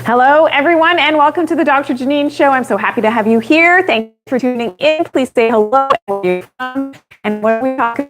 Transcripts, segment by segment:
Hello, everyone, and welcome to the Doctor Janine Show. I'm so happy to have you here. Thank you for tuning in. Please say hello and where you're from and what are we talking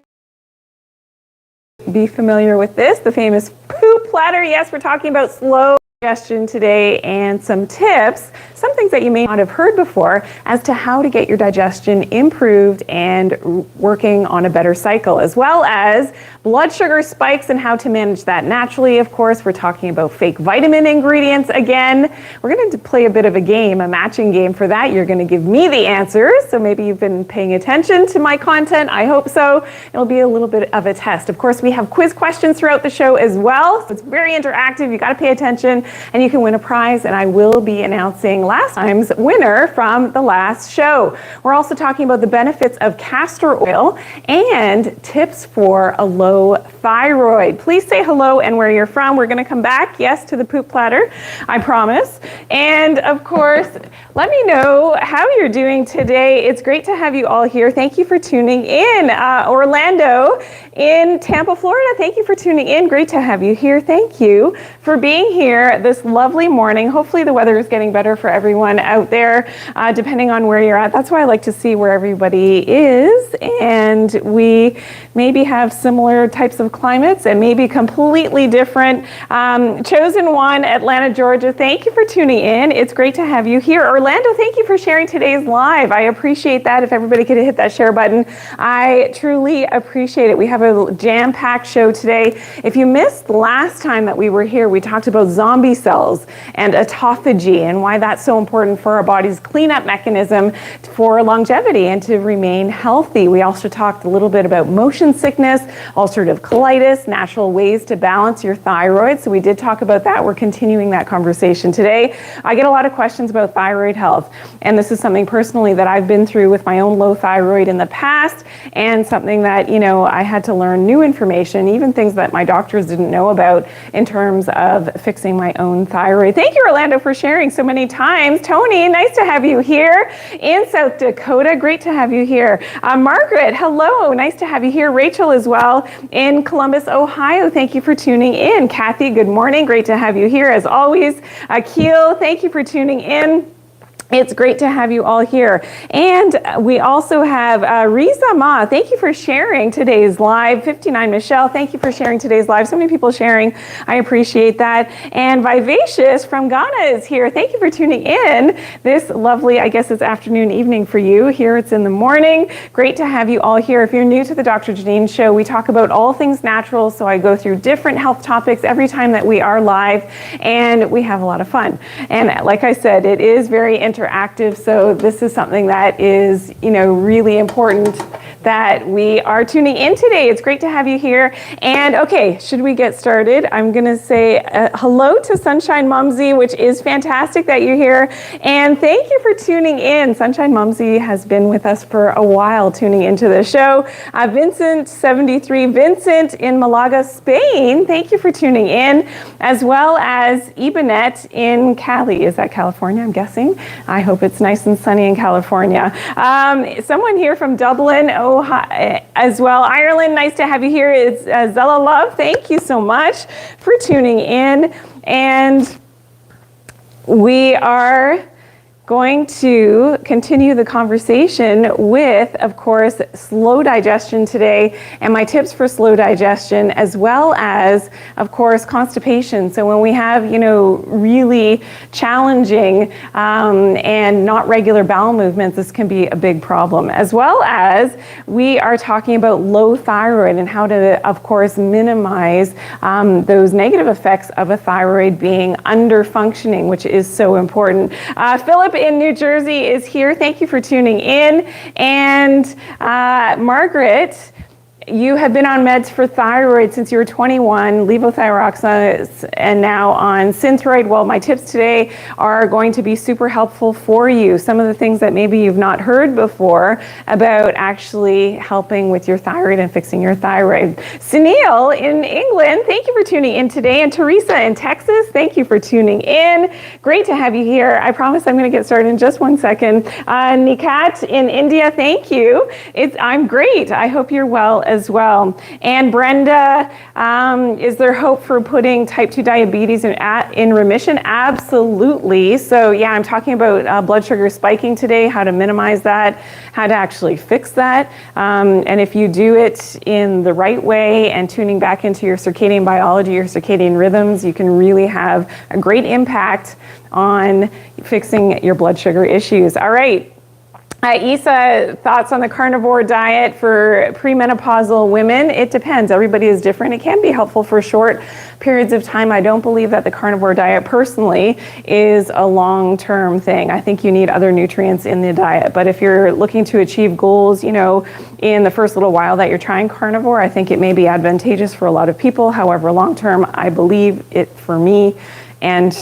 about. Be familiar with this, the famous poop platter. Yes, we're talking about slow digestion today and some tips, some things that you may not have heard before as to how to get your digestion improved and working on a better cycle, as well as blood sugar spikes and how to manage that naturally. Of course, we're talking about fake vitamin ingredients again. We're going to play a bit of a game, a matching game for that. You're going to give me the answers. So maybe you've been paying attention to my content. I hope so. It'll be a little bit of a test. Of course, we have quiz questions throughout the show as well. So it's very interactive. You got to pay attention and you can win a prize. And I will be announcing last time's winner from the last show. We're also talking about the benefits of castor oil and tips for a low thyroid. Please say hello and where you're from. We're going to come back, yes, to the poop platter, I promise. And of course, let me know how you're doing today. It's great to have you all here. Thank you for tuning in. Orlando in Tampa, Florida, thank you for tuning in. Great to have you here. Thank you for being here this lovely morning. Hopefully the weather is getting better for everyone out there, depending on where you're at. That's why I like to see where everybody is. And we maybe have similar types of climates and maybe completely different. Chosen one, Atlanta, Georgia, thank you for tuning in. It's great to have you here. Orlando, thank you for sharing today's live. I appreciate that. If everybody could hit that share button, I truly appreciate it. We have a jam-packed show today. If you missed last time that we were here, we talked about zombie cells and autophagy and why that's so important for our body's cleanup mechanism for longevity and to remain healthy. We also talked a little bit about motion sickness, ulcerative colitis, natural ways to balance your thyroid. So we did talk about that. We're continuing that conversation today. I get a lot of questions about thyroid health, and this is something personally that I've been through with my own low thyroid in the past, and something that, you know, I had to learn new information, even things that my doctors didn't know about in terms of fixing my own thyroid. Thank you, Orlando, for sharing so many times. Tony, nice to have you here in South Dakota. Great to have you here. Margaret, hello. Nice to have you here. Rachel as well in Columbus, Ohio. Thank you for tuning in. Kathy, good morning. Great to have you here as always. Akil, thank you for tuning in. It's great to have you all here. And we also have Riza Ma. Thank you for sharing today's live. 59 Michelle, thank you for sharing today's live. So many people sharing. I appreciate that. And Vivacious from Ghana is here. Thank you for tuning in this lovely, I guess it's afternoon, evening for you. Here it's in the morning. Great to have you all here. If you're new to the Doctor Janine Show, we talk about all things natural. So I go through different health topics every time that we are live, and we have a lot of fun. And like I said, it is very interactive. So this is something that is, you know, really important that we are tuning in today. It's great to have you here. And okay, should we get started? I'm going to say hello to Sunshine Mumsy, which is fantastic that you're here. And thank you for tuning in. Sunshine Mumsy has been with us for a while tuning into the show. Vincent, 73, Vincent in Malaga, Spain. Thank you for tuning in, as well as Ibanet in Cali. Is that California, I'm guessing? I hope it's nice and sunny in California. Someone here from Dublin, Ohio, as well. Ireland, nice to have you here. It's Zella Love. Thank you so much for tuning in. And we are going to continue the conversation with, of course, slow digestion today and my tips for slow digestion, as well as, of course, constipation. So when we have, you know, really challenging and not regular bowel movements, this can be a big problem, as well as we are talking about low thyroid and how to, of course, minimize those negative effects of a thyroid being under functioning, which is so important. Philip in New Jersey is here. Thank you for tuning in. And Margaret, you have been on meds for thyroid since you were 21, levothyroxine, and now on Synthroid. Well, my tips today are going to be super helpful for you. Some of the things that maybe you've not heard before about actually helping with your thyroid and fixing your thyroid. Sunil in England, thank you for tuning in today. And Teresa in Texas, thank you for tuning in. Great to have you here. I promise I'm going to get started in just one second. Nikat in India, thank you. I'm great. I hope you're well as well. And Brenda, is there hope for putting type 2 diabetes in remission? Absolutely. So yeah, I'm talking about blood sugar spiking today, how to minimize that, how to actually fix that. And if you do it in the right way and tuning back into your circadian biology, your circadian rhythms, you can really have a great impact on fixing your blood sugar issues. All right. Isa, thoughts on the carnivore diet for premenopausal women? It depends. Everybody is different. It can be helpful for short periods of time. I don't believe that the carnivore diet personally is a long-term thing. I think you need other nutrients in the diet. But if you're looking to achieve goals, you know, in the first little while that you're trying carnivore, I think it may be advantageous for a lot of people. However, long-term, I believe it for me and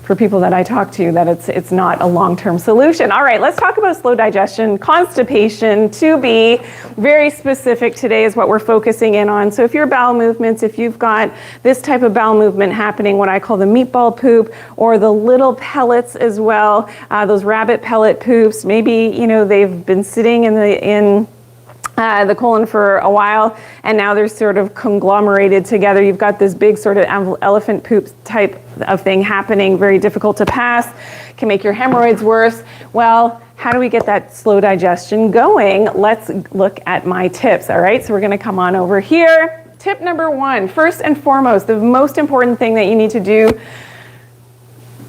for people that I talk to, that it's not a long-term solution. All right, let's talk about slow digestion, constipation. To be very specific, today is what we're focusing in on. So if your bowel movements, if you've got this type of bowel movement happening, what I call the meatball poop, or the little pellets as well, those rabbit pellet poops, maybe, you know, they've been sitting in the colon for a while, and now they're sort of conglomerated together. You've got this big sort of elephant poop type of thing happening, very difficult to pass, can make your hemorrhoids worse. Well, how do we get that slow digestion going? Let's look at my tips, all right? So we're gonna come on over here. Tip number 1, first and foremost, the most important thing that you need to do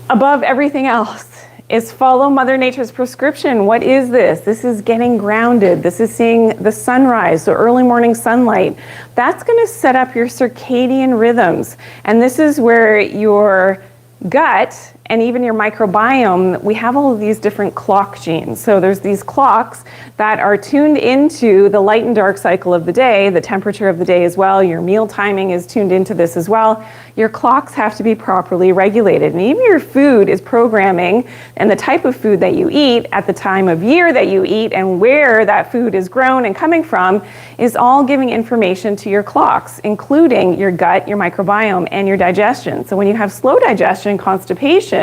above everything else is follow Mother Nature's prescription. What is this? This is getting grounded. This is seeing the sunrise, so early morning sunlight. That's gonna set up your circadian rhythms. And this is where your gut and even your microbiome, we have all of these different clock genes. So there's these clocks that are tuned into the light and dark cycle of the day, the temperature of the day as well. Your meal timing is tuned into this as well. Your clocks have to be properly regulated. And even your food is programming, and the type of food that you eat at the time of year that you eat and where that food is grown and coming from is all giving information to your clocks, including your gut, your microbiome, and your digestion. So when you have slow digestion, constipation,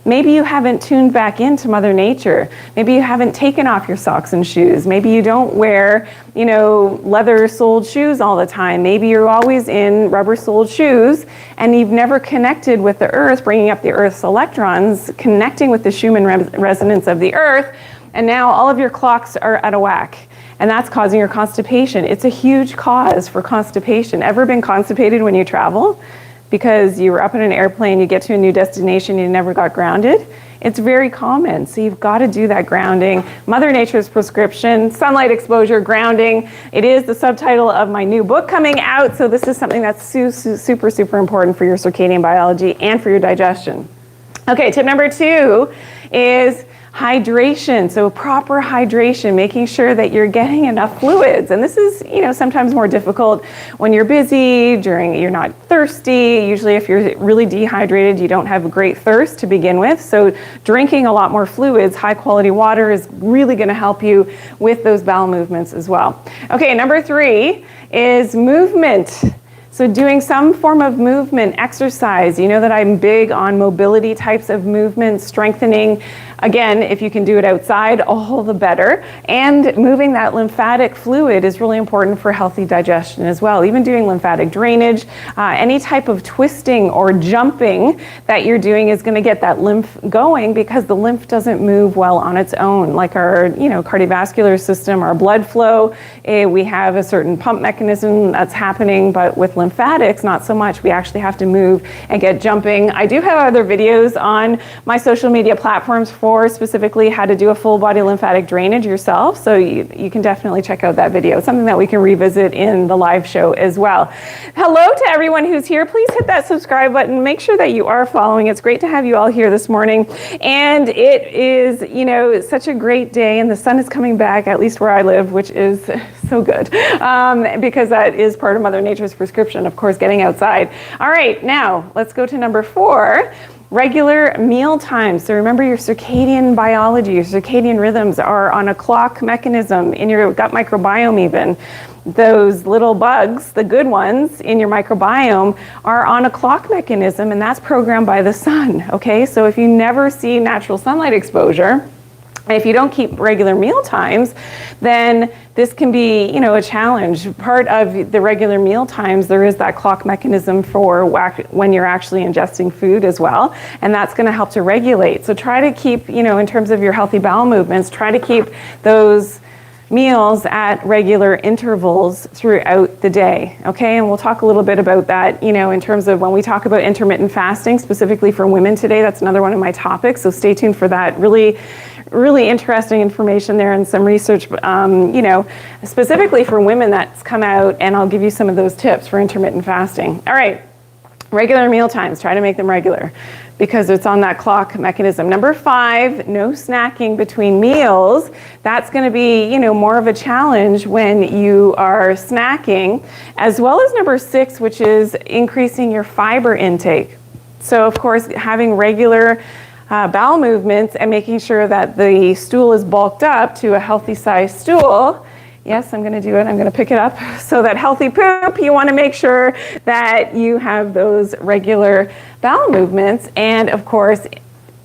maybe you haven't tuned back into Mother Nature. Maybe you haven't taken off your socks and shoes. Maybe you don't wear, you know, leather-soled shoes all the time. Maybe you're always in rubber-soled shoes and you've never connected with the earth, bringing up the earth's electrons, connecting with the Schumann resonance of the earth, and now all of your clocks are out of whack. And that's causing your constipation. It's a huge cause for constipation. Ever been constipated when you travel? Because you were up in an airplane, you get to a new destination, you never got grounded? It's very common, so you've got to do that grounding. Mother Nature's prescription, sunlight exposure, grounding. It is the subtitle of my new book coming out, so this is something that's super, super important for your circadian biology and for your digestion. Okay, tip number 2 is hydration. So proper hydration, making sure that you're getting enough fluids. And this is, you know, sometimes more difficult when you're busy, you're not thirsty. Usually if you're really dehydrated, you don't have a great thirst to begin with. So drinking a lot more fluids, high quality water is really going to help you with those bowel movements as well. Okay, number 3 is movement. So doing some form of movement, exercise. You know that I'm big on mobility types of movement, strengthening. Again, if you can do it outside, all the better. And moving that lymphatic fluid is really important for healthy digestion as well. Even doing lymphatic drainage, any type of twisting or jumping that you're doing is going to get that lymph going, because the lymph doesn't move well on its own. Like our, you know, cardiovascular system, our blood flow, we have a certain pump mechanism that's happening, but with lymphatics, not so much. We actually have to move and get jumping. I do have other videos on my social media platforms for specifically how to do a full body lymphatic drainage yourself. So you can definitely check out that video. It's something that we can revisit in the live show as well. Hello to everyone who's here. Please hit that subscribe button. Make sure that you are following. It's great to have you all here this morning. And it is, you know, such a great day, and the sun is coming back, at least where I live, which is so good, because that is part of Mother Nature's prescription, of course, getting outside. All right, now let's go to number 4. Regular meal times. So remember, your circadian biology, your circadian rhythms are on a clock mechanism in your gut microbiome even. Those little bugs, the good ones in your microbiome, are on a clock mechanism, and that's programmed by the sun, okay? So if you never see natural sunlight exposure, And if you don't keep regular meal times, then this can be, a challenge. Part of the regular meal times, there is that clock mechanism for when you're actually ingesting food as well, and that's going to help to regulate. So try to keep, in terms of your healthy bowel movements, try to keep those meals at regular intervals throughout the day, okay? And we'll talk a little bit about that, in terms of when we talk about intermittent fasting, specifically for women today. That's another one of my topics, so stay tuned for that. Really interesting information there and some research, specifically for women that's come out, and I'll give you some of those tips for intermittent fasting. All right, regular meal times, try to make them regular because it's on that clock mechanism. Number 5, no snacking between meals. That's going to be, more of a challenge when you are snacking, as well as number 6, which is increasing your fiber intake. So of course, having regular bowel movements and making sure that the stool is bulked up to a healthy size stool. Yes, I'm going to do it. I'm going to pick it up. So that healthy poop, you want to make sure that you have those regular bowel movements, and of course,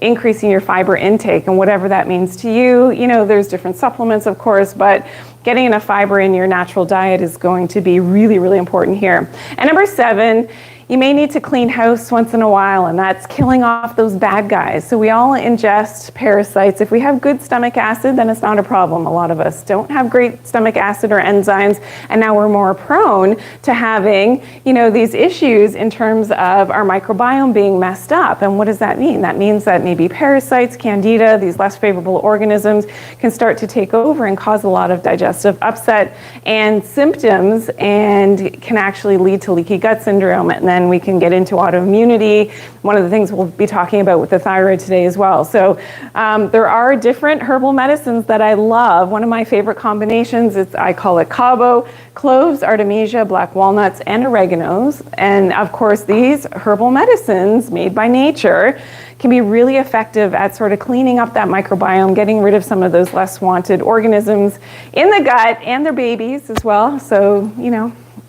increasing your fiber intake, and whatever that means to you. There's different supplements, of course, but getting enough fiber in your natural diet is going to be really, really important here. And number 7, you may need to clean house once in a while, and that's killing off those bad guys. So we all ingest parasites. If we have good stomach acid, then it's not a problem. A lot of us don't have great stomach acid or enzymes, and now we're more prone to having, these issues in terms of our microbiome being messed up. And what does that mean? That means that maybe parasites, candida, these less favorable organisms can start to take over and cause a lot of digestive upset and symptoms, and can actually lead to leaky gut syndrome. And then we can get into autoimmunity, one of the things we'll be talking about with the thyroid today as well. So there are different herbal medicines that I love. One of my favorite combinations is, I call it Cabo, cloves, artemisia, black walnuts, and oreganos. And of course, these herbal medicines made by nature can be really effective at sort of cleaning up that microbiome, getting rid of some of those less wanted organisms in the gut and their babies as well. So,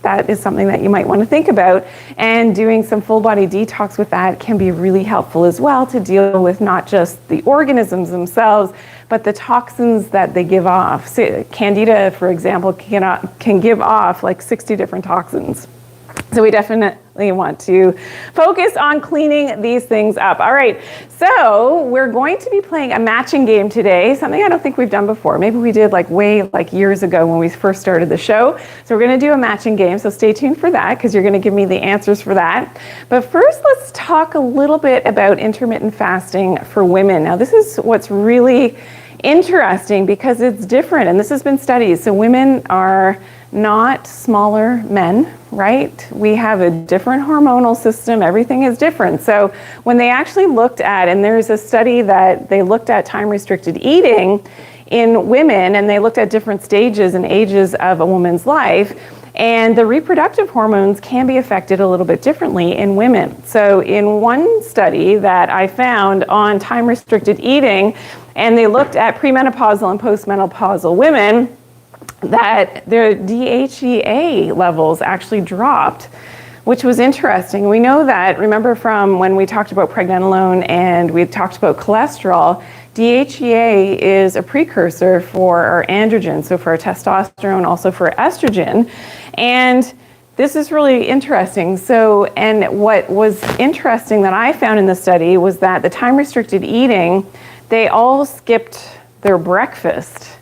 that is something that you might want to think about, and doing some full body detox with that can be really helpful as well to deal with not just the organisms themselves, but the toxins that they give off. So candida, for example, can give off like 60 different toxins. So we definitely want to focus on cleaning these things up. All right, so we're going to be playing a matching game today, something I don't think we've done before. Maybe we did like years ago when we first started the show. So we're going to do a matching game, so stay tuned for that because you're going to give me the answers for that. But first, let's talk a little bit about intermittent fasting for women. Now, this is what's really interesting because it's different, and this has been studied. So women are not smaller men, right? We have a different hormonal system. Everything is different. So when they actually looked at, and there's a study that they looked at time-restricted eating in women, and they looked at different stages and ages of a woman's life, and the reproductive hormones can be affected a little bit differently in women. So in one study that I found on time-restricted eating, and they looked at premenopausal and postmenopausal women, that their DHEA levels actually dropped, which was interesting. We know that, remember from when we talked about pregnenolone and we talked about cholesterol, DHEA is a precursor for our androgen, so for our testosterone, also for estrogen. And this is really interesting. So, and what was interesting that I found in the study was that the time-restricted eating, they all skipped their breakfast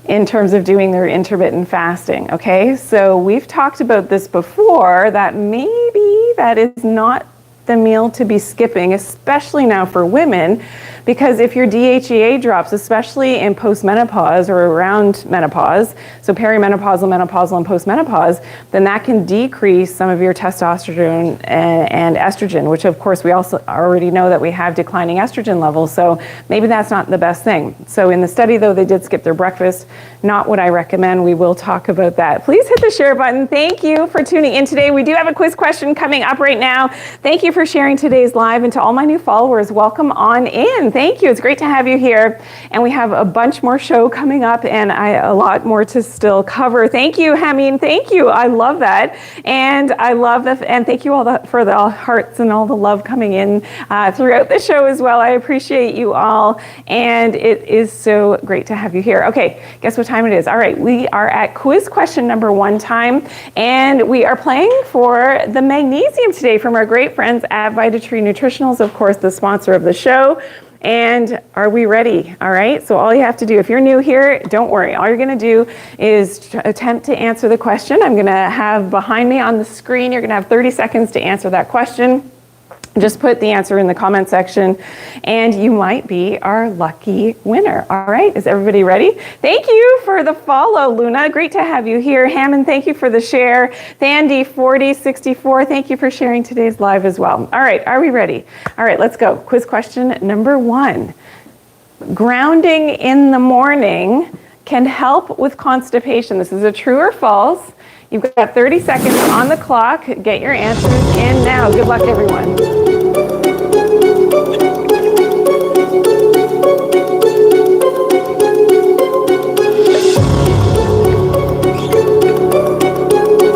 in terms of doing their intermittent fasting, okay? So we've talked about this before, that maybe that is not the meal to be skipping, especially now for women, because if your DHEA drops, especially in postmenopause or around menopause, so perimenopausal, menopausal, and postmenopause, then that can decrease some of your testosterone and estrogen, which of course we also already know that we have declining estrogen levels, so maybe that's not the best thing. So in the study though, they did skip their breakfast, not what I recommend. We will talk about that. Please hit the share button. Thank you for tuning in today. We do have a quiz question coming up right now. Thank you for sharing today's live, and to all my new followers, welcome on in. Thank you. It's great to have you here. And we have a bunch more show coming up and a lot more to still cover. Thank you, Hameen. Thank you. I love that. And I love and thank you all for the hearts and all the love coming in throughout the show as well. I appreciate you all. And it is so great to have you here. Okay, guess what time it is? All right, we are at quiz question number 1 time. And we are playing for the magnesium today from our great friends at Vitatree Nutritionals, of course, the sponsor of the show. And are we ready? All right, so all you have to do, if you're new here, don't worry. All you're gonna do is attempt to answer the question. I'm gonna have behind me on the screen, you're gonna have 30 seconds to answer that question. Just put the answer in the comment section and you might be our lucky winner. All right, is everybody ready? Thank you for the follow, Luna. Great to have you here. Hammond, thank you for the share. Thandy4064, thank you for sharing today's live as well. All right, are we ready? All right, let's go. Quiz question number 1. Grounding in the morning can help with constipation. This is a true or false. You've got 30 seconds on the clock. Get your answers in now. Good luck, everyone.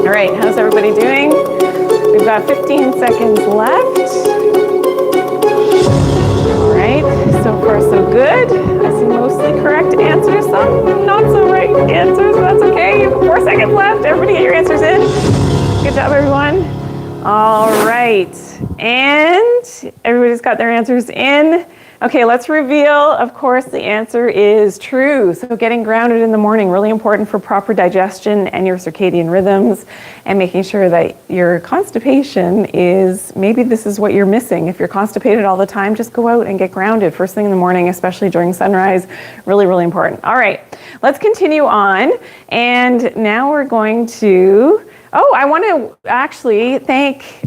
All right, how's everybody doing? We've got 15 seconds left. All right, so far so good. I see mostly correct answers, some not so right answers, but that's okay. You have 4 seconds left. Everybody get your answers in. Good job, everyone. All right, and everybody's got their answers in. Okay, let's reveal, of course, the answer is true. So getting grounded in the morning, really important for proper digestion and your circadian rhythms, and making sure that your constipation is, maybe this is what you're missing. If you're constipated all the time, just go out and get grounded first thing in the morning, especially during sunrise. Really, really important. All right, let's continue on. And now we're going to, I want to actually thank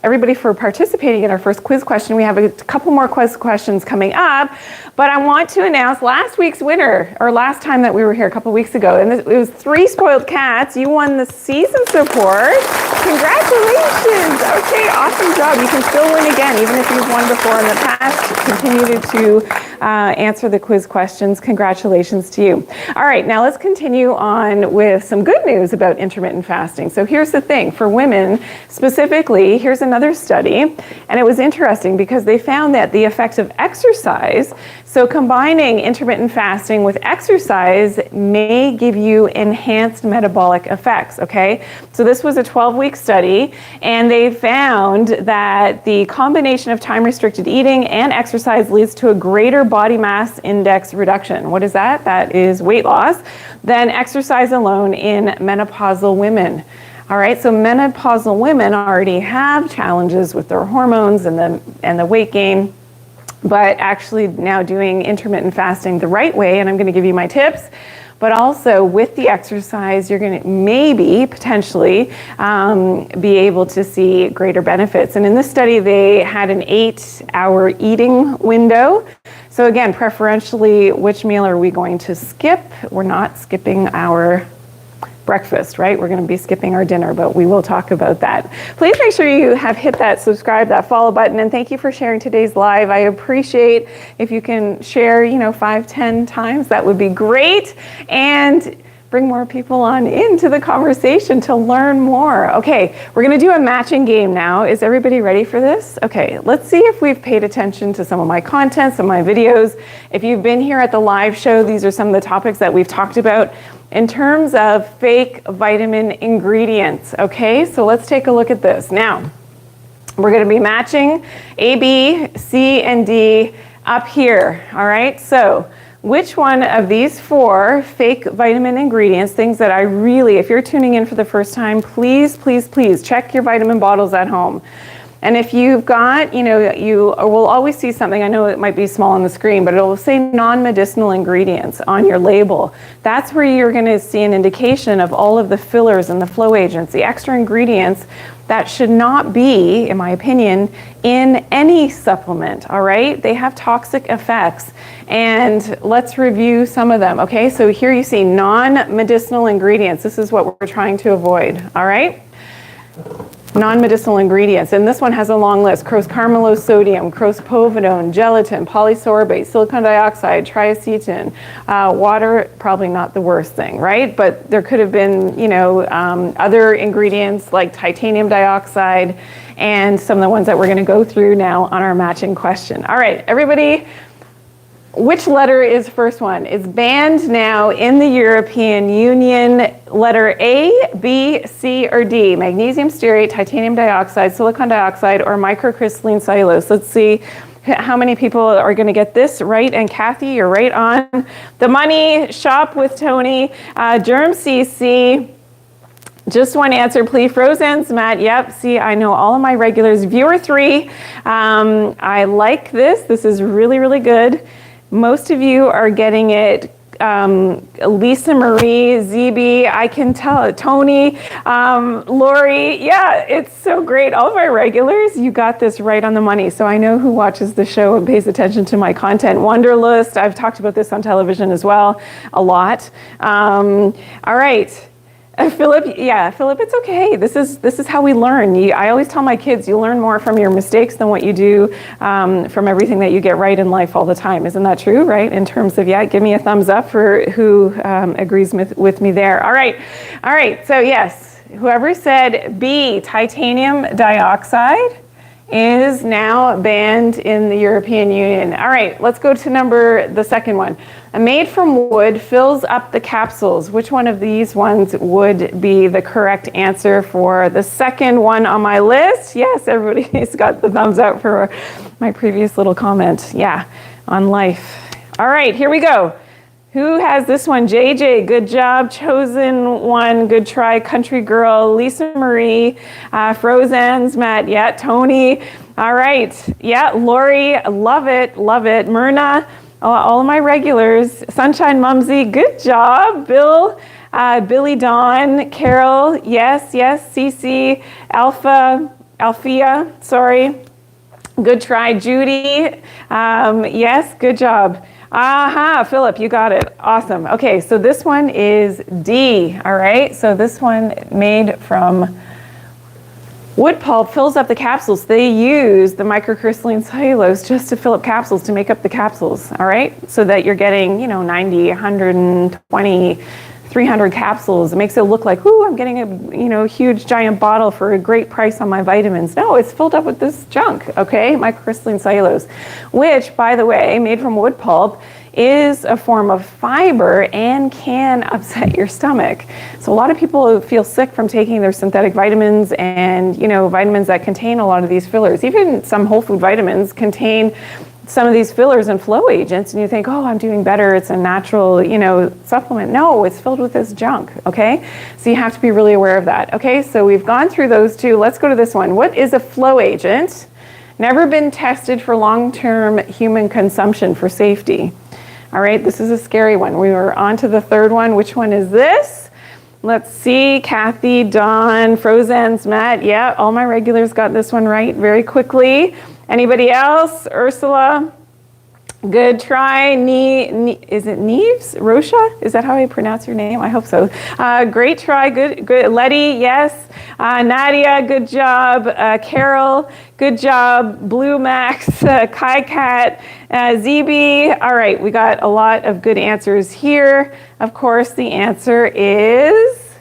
everybody for participating in our first quiz question. We have a couple more quiz questions coming up, but I want to announce last week's winner, or last time that we were here a couple weeks ago, and it was 3 spoiled cats. You won the season support. Congratulations. Okay, awesome job. You can still win again, even if you've won before in the past. Continue to answer the quiz questions. Congratulations to you. All right, now let's continue on with some good news about intermittent fasting. So here's the thing, for women specifically, here's another study, and it was interesting because they found that the effects of exercise, so combining intermittent fasting with exercise may give you enhanced metabolic effects, okay? So this was a 12-week study, and they found that the combination of time-restricted eating and exercise leads to a greater body mass index reduction. What is that? That is weight loss, than exercise alone in menopausal women. All right, so menopausal women already have challenges with their hormones and the weight gain, but actually now doing intermittent fasting the right way, and I'm going to give you my tips, but also with the exercise, you're going to maybe potentially be able to see greater benefits. And in this study, they had an 8-hour eating window. So again, preferentially, which meal are we going to skip? We're not skipping our breakfast, right? We're going to be skipping our dinner, but we will talk about that. Please make sure you have hit that subscribe, that follow button, and thank you for sharing today's live. I appreciate if you can share, 5-10 times, that would be great, and bring more people on into the conversation to learn more. Okay, we're going to do a matching game now. Is everybody ready for this? Okay, let's see if we've paid attention to some of my content, some of my videos. If you've been here at the live show, these are some of the topics that we've talked about in terms of fake vitamin ingredients. Okay, so let's take a look at this. Now, we're going to be matching A, B, C, and D up here. All right, so which one of these 4 fake vitamin ingredients, things that I really, if you're tuning in for the first time, please, please, please check your vitamin bottles at home. And if you've got, you will always see something, I know it might be small on the screen, but it'll say non-medicinal ingredients on your label. That's where you're going to see an indication of all of the fillers and the flow agents, the extra ingredients that should not be, in my opinion, in any supplement, all right? They have toxic effects, and let's review some of them, okay? So here you see non-medicinal ingredients. This is what we're trying to avoid, all right? non-medicinal ingredients, and this one has a long list: cross-carmylose sodium, cross-povidone, gelatin, polysorbate, silicon dioxide, triacetin, water. Probably not the worst thing, right? But there could have been, other ingredients like titanium dioxide, and some of the ones that we're going to go through now on our matching question. All right, everybody. Which letter is first one? It's banned now in the European Union. Letter A, B, C, or D? Magnesium stearate, titanium dioxide, silicon dioxide, or microcrystalline cellulose. Let's see how many people are going to get this right. And Kathy, you're right on the money. Shop with Tony. Germ CC. Just one answer, please. Frozen's Matt. Yep. See, I know all of my regulars. Viewer 3. I like this. This is really, really good. Most of you are getting it. Lisa Marie, ZB, I can tell. Tony, Lori, yeah, it's so great. All of my regulars, you got this right on the money. So I know who watches the show and pays attention to my content. Wonderlist, I've talked about this on television as well, a lot. All right. Philip, it's okay. This is how we learn. I always tell my kids, you learn more from your mistakes than what you do from everything that you get right in life all the time. Isn't that true, right? In terms of, give me a thumbs up for who agrees with me there. All right. So yes, whoever said B, titanium dioxide, is now banned in the European Union. All right, let's go to the second one. Made from wood, fills up the capsules. Which one of these ones would be the correct answer for the second one on my list? Yes, everybody's got the thumbs up for my previous little comment. Yeah, on life. All right, here we go. Who has this one? JJ, good job. Chosen one, good try. Country Girl, Lisa Marie, Frozen's, Matt, yeah, Tony. All right, yeah, Lori, love it. Myrna, all of my regulars. Sunshine Mumsy, good job. Bill, Billy Dawn, Carol, yes, Cece, Althea, sorry. Good try. Judy, yes, good job. Aha, Philip, you got it. Awesome. Okay, so this one is D, all right? So this one made from wood pulp, fills up the capsules. They use the microcrystalline cellulose just to fill up capsules, to make up the capsules, all right? So that you're getting, 90, 120, 300 capsules. It makes it look like, ooh, I'm getting a, huge giant bottle for a great price on my vitamins. No, it's filled up with this junk, okay? Microcrystalline cellulose, which, by the way, made from wood pulp, is a form of fiber and can upset your stomach. So a lot of people feel sick from taking their synthetic vitamins and, vitamins that contain a lot of these fillers. Even some whole food vitamins contain some of these fillers and flow agents, and you think, oh, I'm doing better, it's a natural, supplement. No, it's filled with this junk, okay? So you have to be really aware of that. Okay, so we've gone through those two. Let's go to this one. What is a flow agent? Never been tested for long-term human consumption for safety. All right, this is a scary one. We were on to the third one. Which one is this? Let's see, Kathy, Dawn, Frozen's, Matt. Yeah, all my regulars got this one right very quickly. Anybody else? Ursula? Good try. Is it Neves? Rosha? Is that how I pronounce your name? I hope so. Great try. Good. Letty, yes. Nadia, good job. Carol, good job. Blue Max, Kai Cat, ZB. All right, we got a lot of good answers here. Of course, the answer is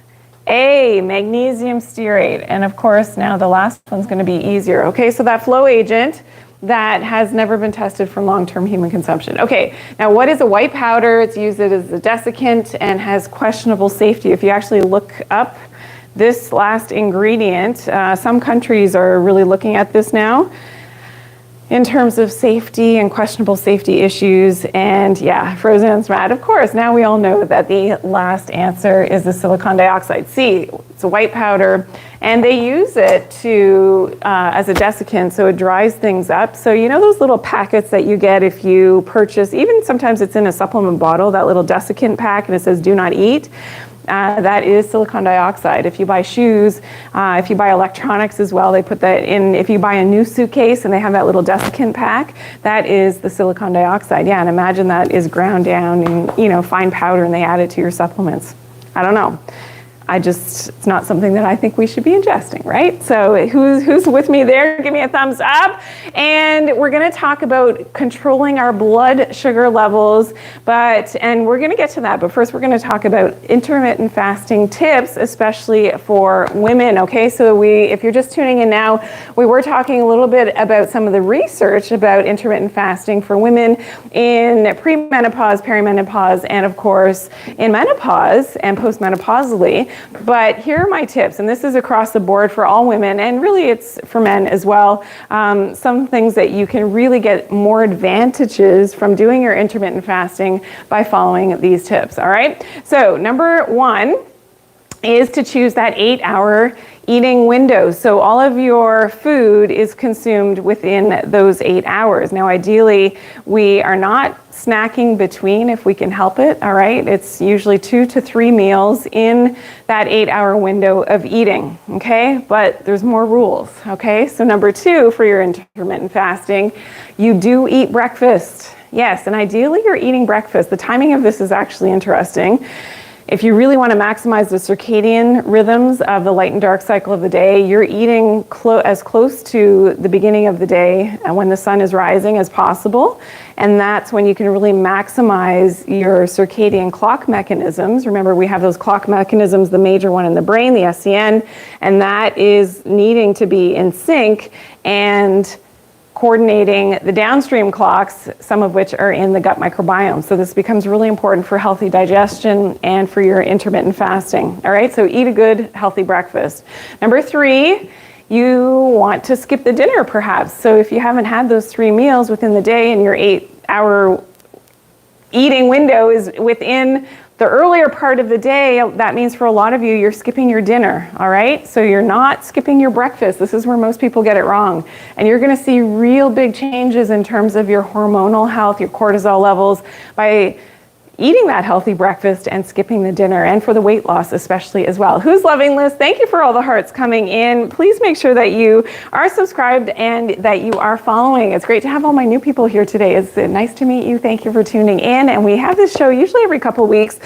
A, magnesium stearate. And of course, now the last one's going to be easier. Okay, so that flow agent that has never been tested for long-term human consumption. Okay, now what is a white powder? It's used as a desiccant and has questionable safety. If you actually look up this last ingredient, some countries are really looking at this now in terms of safety and questionable safety issues. And yeah, Frozen's Mad. Of course, now we all know that the last answer is the silicon dioxide. C, it's a white powder, and they use it to as a desiccant, so it dries things up. So you know those little packets that you get if you purchase, even sometimes it's in a supplement bottle, that little desiccant pack, and it says do not eat. That is silicon dioxide. If you buy shoes, if you buy electronics as well, they put that in. If you buy a new suitcase and they have that little desiccant pack, that is the silicon dioxide. Yeah, and imagine that is ground down in fine powder and they add it to your supplements. I don't know. it's not something that I think we should be ingesting, right? So who's with me there? Give me a thumbs up. And we're going to talk about controlling our blood sugar levels, and we're going to get to that. But first, we're going to talk about intermittent fasting tips, especially for women. Okay, so if you're just tuning in now, we were talking a little bit about some of the research about intermittent fasting for women in premenopause, perimenopause, and of course in menopause and postmenopausally. But here are my tips, and this is across the board for all women, and really it's for men as well. Some things that you can really get more advantages from doing your intermittent fasting by following these tips, all right? So number one is to choose that 8-hour eating window. So all of your food is consumed within those 8 hours. Now, ideally, we are not snacking between if we can help it, all right? It's usually 2 to 3 meals in that 8-hour window of eating, okay? But there's more rules, okay? So number 2 for your intermittent fasting, you do eat breakfast. Yes, and ideally you're eating breakfast. The timing of this is actually interesting. If you really want to maximize the circadian rhythms of the light and dark cycle of the day, you're eating as close to the beginning of the day when the sun is rising as possible. And that's when you can really maximize your circadian clock mechanisms. Remember, we have those clock mechanisms, the major one in the brain, the SCN, and that is needing to be in sync and coordinating the downstream clocks, some of which are in the gut microbiome. So this becomes really important for healthy digestion and for your intermittent fasting. All right, so eat a good, healthy breakfast. Number 3, you want to skip the dinner perhaps. So if you haven't had those 3 meals within the day and your 8-hour eating window is within the earlier part of the day, that means for a lot of you, you're skipping your dinner, all right? So you're not skipping your breakfast. This is where most people get it wrong. And you're gonna see real big changes in terms of your hormonal health, your cortisol levels by eating that healthy breakfast and skipping the dinner, and for the weight loss especially as well. Who's loving this? Thank you for all the hearts coming in. Please make sure that you are subscribed and that you are following. It's great to have all my new people here today. It's nice to meet you. Thank you for tuning in. And we have this show usually every couple weeks,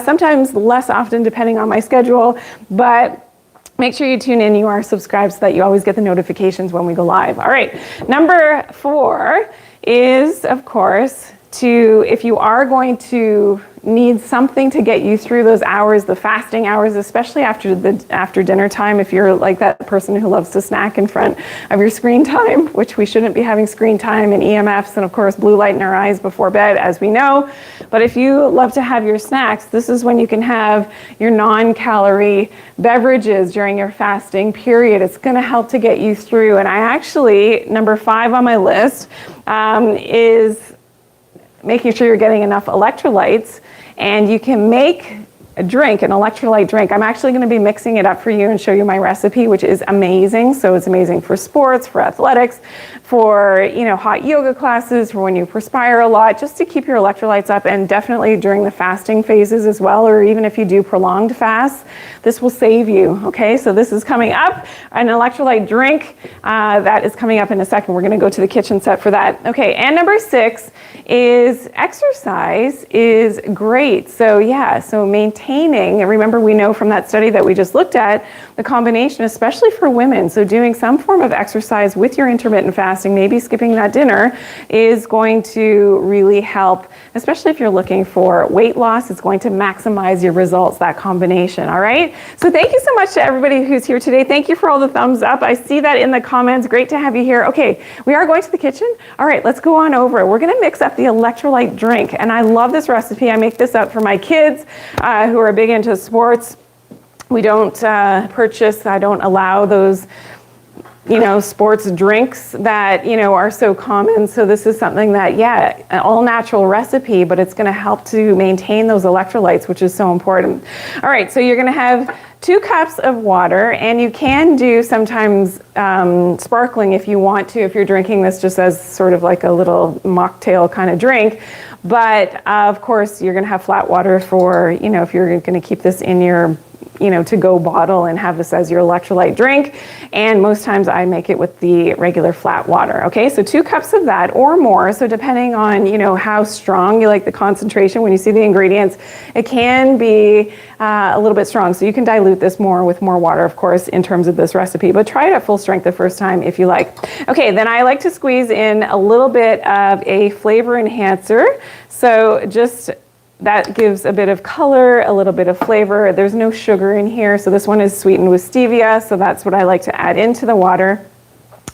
sometimes less often depending on my schedule, but make sure you tune in, you are subscribed so that you always get the notifications when we go live. All right, number 4 is, of course, if you are going to need something to get you through those hours, the fasting hours, especially after dinner time, if you're like that person who loves to snack in front of your screen time, which we shouldn't be having screen time and EMFs and of course blue light in our eyes before bed, as we know. But if you love to have your snacks, this is when you can have your non-calorie beverages during your fasting period. It's going to help to get you through. And I actually, number 5 on my list is making sure you're getting enough electrolytes, and you can make a drink, an electrolyte drink. I'm actually going to be mixing it up for you and show you my recipe, which is amazing. So it's amazing for sports, for athletics, for hot yoga classes, for when you perspire a lot, just to keep your electrolytes up, and definitely during the fasting phases as well, or even if you do prolonged fasts, this will save you. Okay, so this is coming up, an electrolyte drink that is coming up in a second. We're going to go to the kitchen set for that. Okay, and number 6 is exercise is great. So maintaining, and remember we know from that study that we just looked at, the combination, especially for women, so doing some form of exercise with your intermittent fasting, maybe skipping that dinner, is going to really help, especially if you're looking for weight loss. It's going to maximize your results, that combination, all right? So thank you so much to everybody who's here today. Thank you for all the thumbs up. I see that in the comments. Great to have you here. Okay, we are going to the kitchen. All right, let's go on over. We're gonna mix up the electrolyte drink, and I love this recipe. I make this up for my kids who are big into sports. We don't I don't allow those sports drinks that, are so common. So this is something that, an all natural recipe, but it's going to help to maintain those electrolytes, which is so important. All right, so you're going to have 2 cups of water, and you can do sometimes sparkling if you want to, if you're drinking this just as sort of like a little mocktail kind of drink. But of course, you're going to have flat water for, if you're going to keep this in your to-go bottle and have this as your electrolyte drink. And most times I make it with the regular flat water. Okay, so 2 cups of that or more. So depending on, how strong you like the concentration, when you see the ingredients, it can be a little bit strong. So you can dilute this more with more water, of course, in terms of this recipe, but try it at full strength the first time if you like. Okay, then I like to squeeze in a little bit of a flavor enhancer. So just that gives a bit of color, a little bit of flavor. There's no sugar in here, so this one is sweetened with stevia, so that's what I like to add into the water.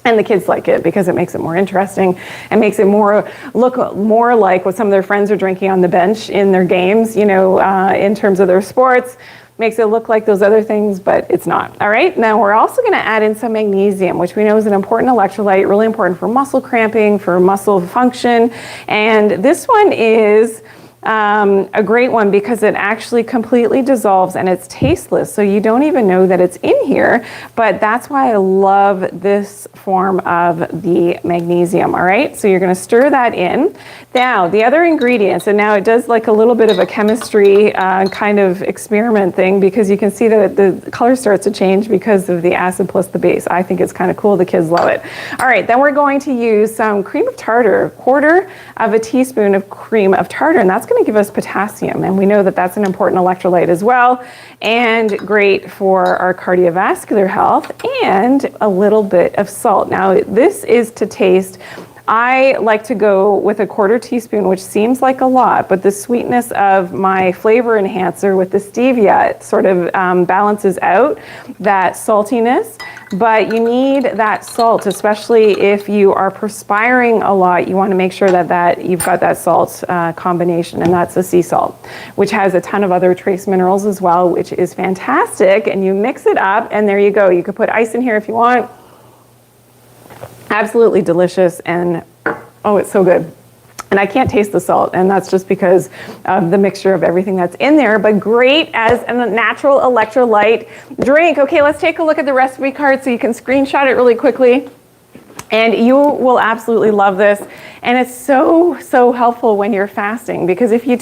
And the kids like it because it makes it more interesting and makes it look more like what some of their friends are drinking on the bench in their games, in terms of their sports. Makes it look like those other things, but it's not. All right, now we're also gonna add in some magnesium, which we know is an important electrolyte, really important for muscle cramping, for muscle function. And this one is a great one because it actually completely dissolves and it's tasteless, so you don't even know that it's in here, but that's why I love this form of the magnesium. All right, so you're going to stir that in. Now the other ingredients, and now it does like a little bit of a chemistry kind of experiment thing, because you can see that the color starts to change because of the acid plus the base. I think it's kind of cool. The kids love it. All right, then we're going to use some cream of tartar, 1/4 of a teaspoon of cream of tartar, and that's going to give us potassium, and we know that that's an important electrolyte as well, and great for our cardiovascular health, and a little bit of salt. Now this is to taste. I like to go with a 1/4 teaspoon, which seems like a lot, but the sweetness of my flavor enhancer with the stevia sort of balances out that saltiness. But you need that salt, especially if you are perspiring a lot. You want to make sure that you've got that salt combination, and that's the sea salt, which has a ton of other trace minerals as well, which is fantastic. And you mix it up, and there you go. You could put ice in here if you want. Absolutely delicious, and oh, it's so good. And I can't taste the salt, and that's just because of the mixture of everything that's in there, but great as a natural electrolyte drink. Okay, let's take a look at the recipe card so you can screenshot it really quickly. And you will absolutely love this. And it's so, so helpful when you're fasting, because if you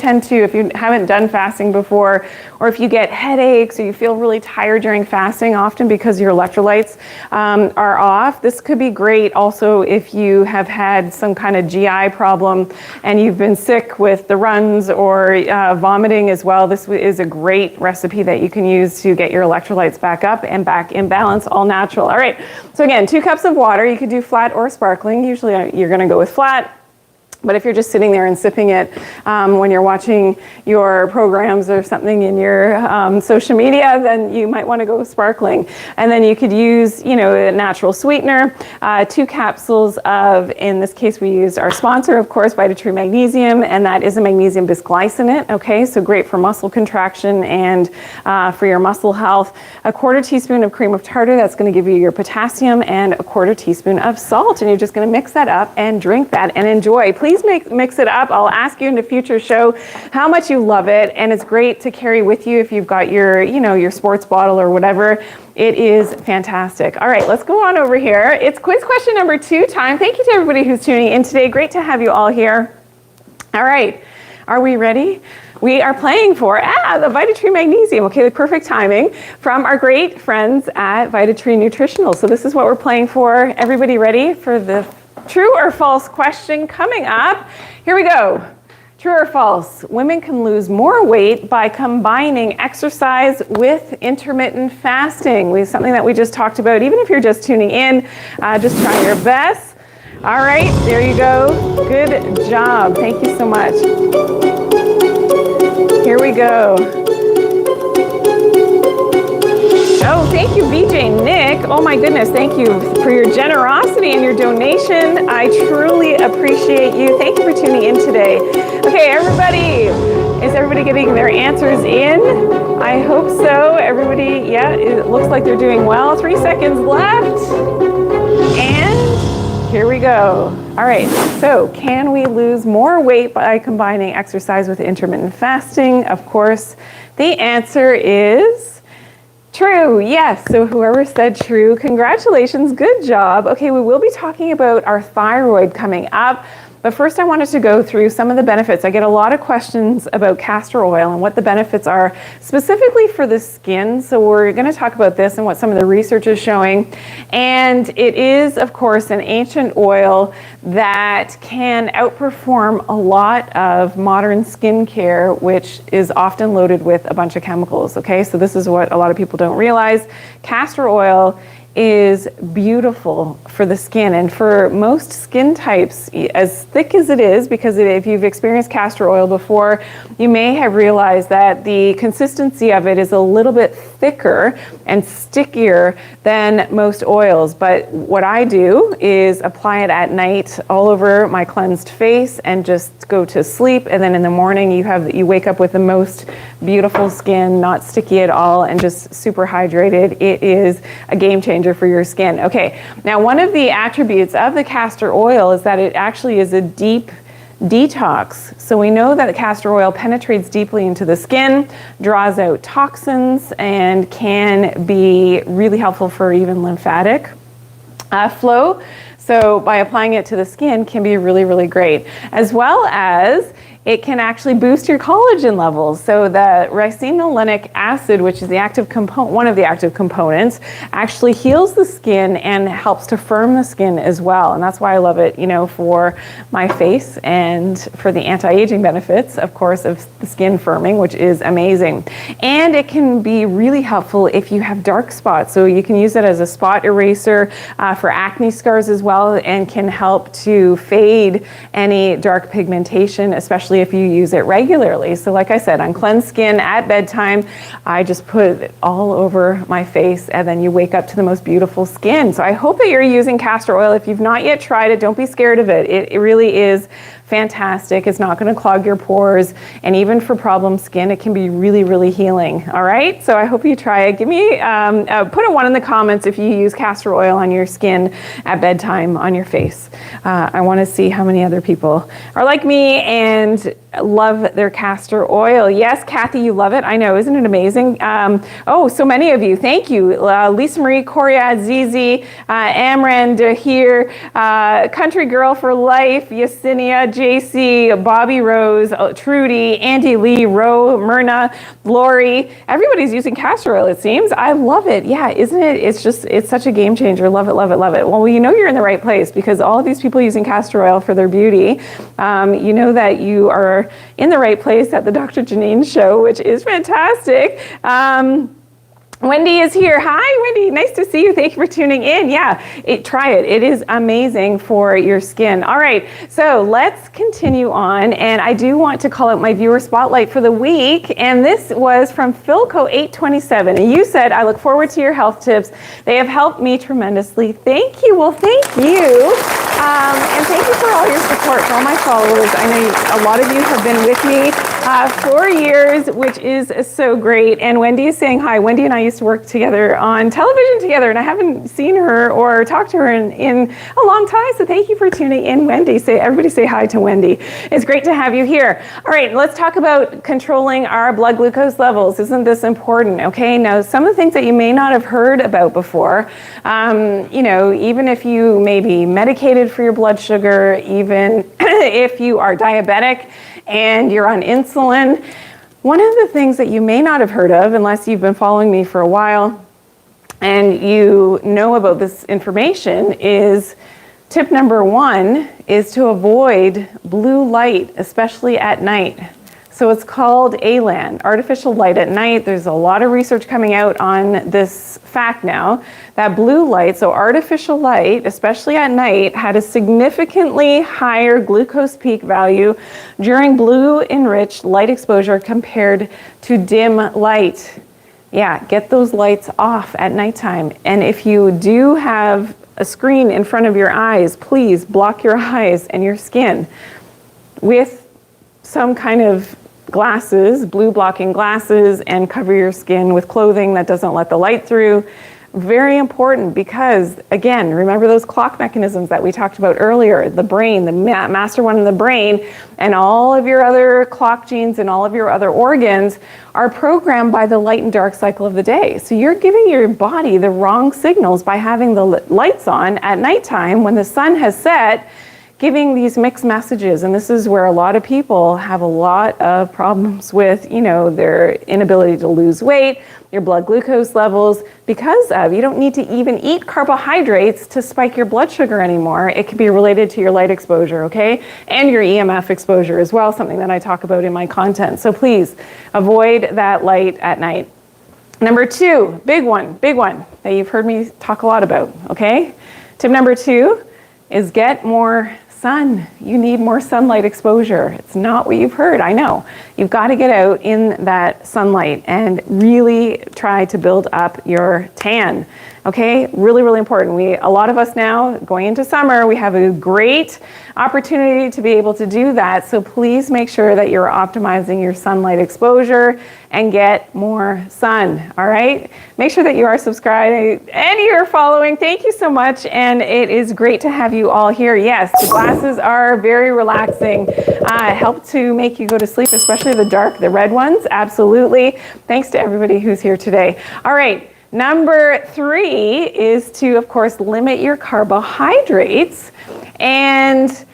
haven't done fasting before, or if you get headaches or you feel really tired during fasting, often because your electrolytes are off, this could be great. Also, if you have had some kind of GI problem and you've been sick with the runs or vomiting as well, this is a great recipe that you can use to get your electrolytes back up and back in balance, all natural. All right, so again, 2 cups of water. You could do flat or sparkling. Usually you're gonna go with flat. But if you're just sitting there and sipping it when you're watching your programs or something in your social media, then you might want to go sparkling. And then you could use, a natural sweetener, 2 capsules of, in this case, we used our sponsor, of course, Vitatrue Magnesium, and that is a magnesium bisglycinate. Okay, so great for muscle contraction and for your muscle health. A 1/4 teaspoon of cream of tartar, that's going to give you your potassium, and a 1/4 teaspoon of salt. And you're just going to mix that up and drink that and enjoy. Please mix it up. I'll ask you in a future show how much you love it, and it's great to carry with you if you've got your, your sports bottle or whatever. It is fantastic. All right, let's go on over here. It's quiz question number 2 time. Thank you to everybody who's tuning in today. Great to have you all here. All right, are we ready? We are playing for the Vitatrue Magnesium. Okay, the perfect timing from our great friends at Vitatrue Nutritional. So this is what we're playing for. Everybody ready for the true or false question coming up? Here we go. True or false? Women can lose more weight by combining exercise with intermittent fasting. Something that we just talked about. Even if you're just tuning in, just try your best. All right, there you go. Good job. Thank you so much. Here we go. Oh, thank you, VJ Nick. Oh my goodness, thank you for your generosity and your donation. I truly appreciate you. Thank you for tuning in today. Okay, everybody, is everybody getting their answers in? I hope so. Everybody, yeah, it looks like they're doing well. 3 seconds left. And here we go. All right, so can we lose more weight by combining exercise with intermittent fasting? Of course, the answer is true, yes. So whoever said true, congratulations, good job. Okay, we will be talking about our thyroid coming up, But first I wanted to go through some of the benefits. I get a lot of questions about castor oil and what the benefits are specifically for the skin. So we're going to talk about this and what some of the research is showing. And it is, of course, an ancient oil that can outperform a lot of modern skincare, which is often loaded with a bunch of chemicals. Okay, so this is what a lot of people don't realize. Castor oil is beautiful for the skin, and for most skin types, as thick as it is, because if you've experienced castor oil before, you may have realized that the consistency of it is a little bit thicker and stickier than most oils. But what I do is apply it at night all over my cleansed face and just go to sleep, and then in the morning you wake up with the most beautiful skin, not sticky at all, and just super hydrated. It is a game changer for your skin. Okay, now one of the attributes of the castor oil is that it actually is a deep detox. So we know that the castor oil penetrates deeply into the skin, draws out toxins, and can be really helpful for even lymphatic flow. So by applying it to the skin can be really, really great. As well as it can actually boost your collagen levels. So the ricinoleic acid, which is the active component, one of the active components, actually heals the skin and helps to firm the skin as well. And that's why I love it, you know, for my face and for the anti-aging benefits, of course, of the skin firming, which is amazing. And it can be really helpful if you have dark spots. So you can use it as a spot eraser for acne scars as well, and can help to fade any dark pigmentation, especially if you use it regularly. So like I said, on cleansed skin at bedtime, I just put it all over my face, and then you wake up to the most beautiful skin. So I hope that you're using castor oil. If you've not yet tried it, don't be scared of it. It really is fantastic. It's not going to clog your pores, and even for problem skin, it can be really, really healing. All right, so I hope you try it. Give me put a 1 in the comments if you use castor oil on your skin at bedtime on your face. I want to see how many other people are like me and love their castor oil. Yes, Kathy, you love it. I know, isn't it amazing? Oh, so many of you. Thank you, Lisa Marie, Coriad, Zizi, Amran, Dahir, Country Girl for Life, Yesenia, JC, Bobby Rose, Trudy, Andy Lee, Ro, Myrna, Lori. Everybody's using castor oil, it seems. I love it. Yeah, isn't it? It's such a game changer. Love it, love it, love it. Well, you know you're in the right place, because all of these people using castor oil for their beauty, you know that you are in the right place at the Doctor Janine Show, which is fantastic. Wendy is here. Hi, Wendy. Nice to see you. Thank you for tuning in. Yeah, try it. It is amazing for your skin. All right, so let's continue on. And I do want to call out my viewer spotlight for the week. And this was from Philco827. And you said, I look forward to your health tips. They have helped me tremendously. Thank you. Well, thank you. And thank you for all your support, for all my followers. I know a lot of you have been with me for years, which is so great. And Wendy is saying hi. Wendy and I used to work together on television together, and I haven't seen her or talked to her in a long time. So thank you for tuning in, Wendy. Everybody say hi to Wendy. It's great to have you here. All right, let's talk about controlling our blood glucose levels. Isn't this important? Okay, now some of the things that you may not have heard about before, you know, even if you may be medicated for your blood sugar, even if you are diabetic and you're on insulin, one of the things that you may not have heard of, unless you've been following me for a while and you know about this information, is tip number 1 is to avoid blue light, especially at night. So it's called ALAN, artificial light at night. There's a lot of research coming out on this fact now, that blue light, so artificial light, especially at night, had a significantly higher glucose peak value during blue-enriched light exposure compared to dim light. Yeah, get those lights off at nighttime. And if you do have a screen in front of your eyes, please block your eyes and your skin with some kind of glasses, blue blocking glasses, and cover your skin with clothing that doesn't let the light through. Very important, because again, remember those clock mechanisms that we talked about earlier, the brain, the master one in the brain, and all of your other clock genes and all of your other organs are programmed by the light and dark cycle of the day. So you're giving your body the wrong signals by having the lights on at nighttime when the sun has set, giving these mixed messages. And this is where a lot of people have a lot of problems with, their inability to lose weight, your blood glucose levels, because of, you don't need to even eat carbohydrates to spike your blood sugar anymore. It can be related to your light exposure, okay? And your EMF exposure as well, something that I talk about in my content. So please avoid that light at night. Number 2, big one that you've heard me talk a lot about, okay? Tip number 2 is get more sun. You need more sunlight exposure. It's not what you've heard, I know. You've got to get out in that sunlight and really try to build up your tan. Okay, really, really important. A lot of us now, going into summer, we have a great opportunity to be able to do that. So please make sure that you're optimizing your sunlight exposure and get more sun, all right? Make sure that you are subscribed and you're following. Thank you so much, and it is great to have you all here. Yes, the glasses are very relaxing. Help to make you go to sleep, especially the red ones, absolutely. Thanks to everybody who's here today. All right. Number 3 is to, of course, limit your carbohydrates. And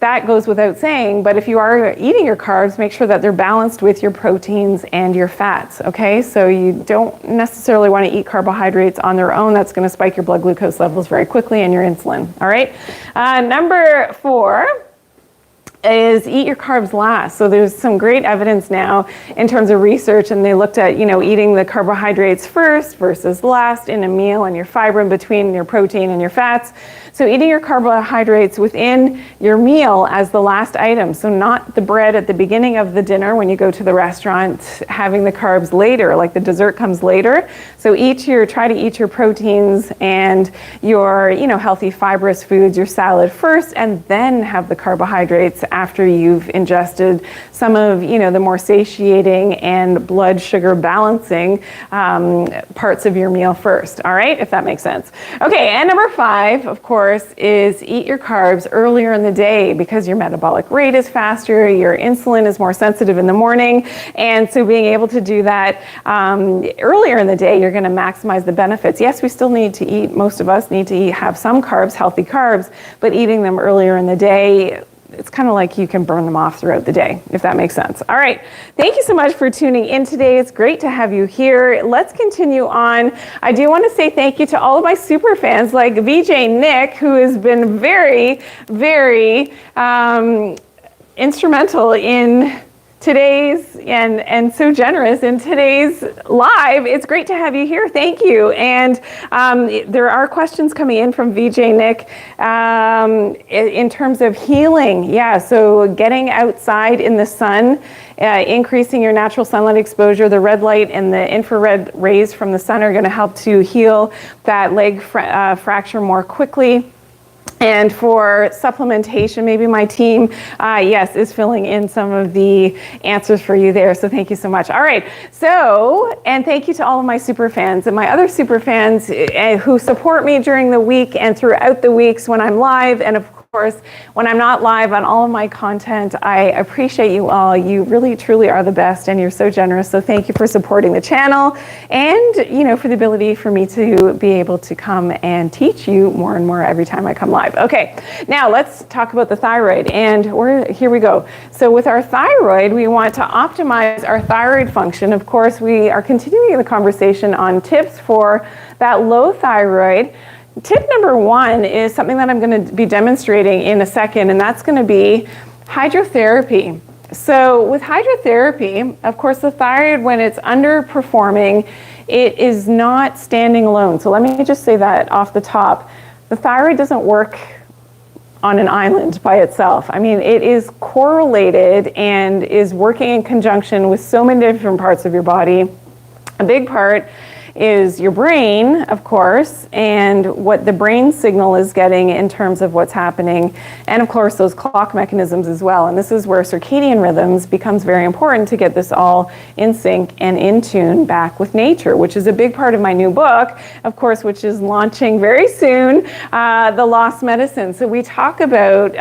that goes without saying, but if you are eating your carbs, make sure that they're balanced with your proteins and your fats, okay? So you don't necessarily want to eat carbohydrates on their own. That's going to spike your blood glucose levels very quickly and your insulin, all right? Number 4 is eat your carbs last. So there's some great evidence now in terms of research, and they looked at, eating the carbohydrates first versus last in a meal, and your fiber in between your protein and your fats. So eating your carbohydrates within your meal as the last item. So not the bread at the beginning of the dinner when you go to the restaurant, having the carbs later, like the dessert comes later. So try to eat your proteins and your, healthy fibrous foods, your salad first, and then have the carbohydrates after you've ingested some of, the more satiating and blood sugar balancing parts of your meal first. All right, if that makes sense. Okay, and number 5, of course, is eat your carbs earlier in the day, because your metabolic rate is faster, your insulin is more sensitive in the morning, and so being able to do that earlier in the day, you're going to maximize the benefits. Yes, we still need to eat, most of us need to have some carbs, healthy carbs, but eating them earlier in the day, it's kind of like you can burn them off throughout the day, if that makes sense. All right. Thank you so much for tuning in today. It's great to have you here. Let's continue on. I do want to say thank you to all of my super fans like VJ Nick, who has been very, very instrumental in today's and so generous in today's live. It's great to have you here. Thank you. And there are questions coming in from VJ Nick in terms of healing. Yeah, so getting outside in the sun, increasing your natural sunlight exposure, the red light and the infrared rays from the sun are going to help to heal that leg fracture more quickly. And for supplementation, maybe my team, is filling in some of the answers for you there. So thank you so much. All right. So, and thank you to all of my super fans and my other super fans who support me during the week and throughout the weeks when I'm live. And of course, when I'm not live on all of my content, I appreciate you all. You really, truly are the best, and you're so generous. So thank you for supporting the channel and, for the ability for me to be able to come and teach you more and more every time I come live. Okay, now let's talk about the thyroid, and here we go. So with our thyroid, we want to optimize our thyroid function. Of course, we are continuing the conversation on tips for that low thyroid. Tip number 1 is something that I'm going to be demonstrating in a second, and that's going to be hydrotherapy. So with hydrotherapy, of course, the thyroid, when it's underperforming, it is not standing alone. So let me just say that off the top. The thyroid doesn't work on an island by itself. I mean, it is correlated and is working in conjunction with so many different parts of your body. A big part is your brain, of course, and what the brain signal is getting in terms of what's happening, and of course those clock mechanisms as well. And this is where circadian rhythms becomes very important to get this all in sync and in tune back with nature, which is a big part of my new book, of course, which is launching very soon, The Lost Medicine. So we talk about,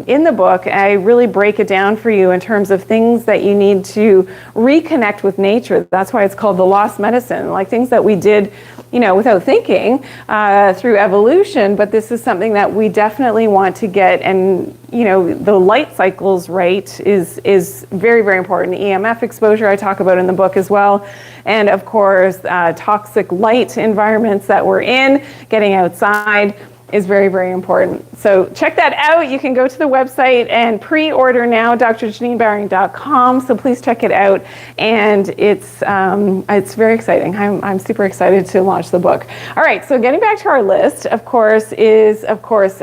in the book, I really break it down for you in terms of things that you need to reconnect with nature. That's why it's called The Lost Medicine, like things that that we did, without thinking through evolution, but this is something that we definitely want to get. And the light cycles right is very, very important. EMF exposure I talk about in the book as well, and of course toxic light environments that we're in, getting outside is very, very important. So check that out. You can go to the website and pre-order now, drjaninebowring.com. So please check it out. And it's very exciting. I'm super excited to launch the book. All right, so getting back to our list, of course,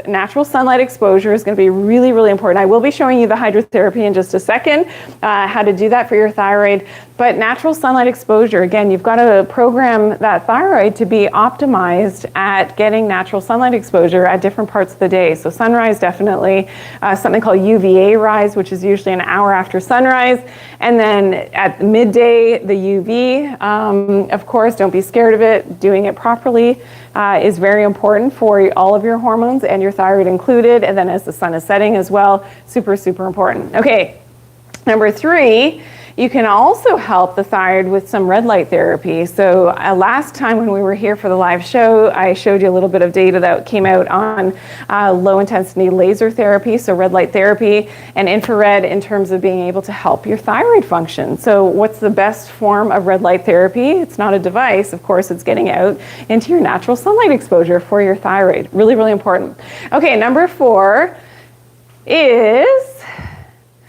natural sunlight exposure is going to be really, really important. I will be showing you the hydrotherapy in just a second, how to do that for your thyroid. But natural sunlight exposure, again, you've got to program that thyroid to be optimized at getting natural sunlight exposure at different parts of the day. So sunrise, definitely, something called UVA rise, which is usually an hour after sunrise. And then at midday, the UV, of course, don't be scared of it. Doing it properly is very important for all of your hormones and your thyroid included. And then as the sun is setting as well, super, super important. Okay, number 3, you can also help the thyroid with some red light therapy. So last time when we were here for the live show, I showed you a little bit of data that came out on low intensity laser therapy, so red light therapy, and infrared in terms of being able to help your thyroid function. So what's the best form of red light therapy? It's not a device, of course, it's getting out into your natural sunlight exposure for your thyroid. Really, really important. Okay, number 4 is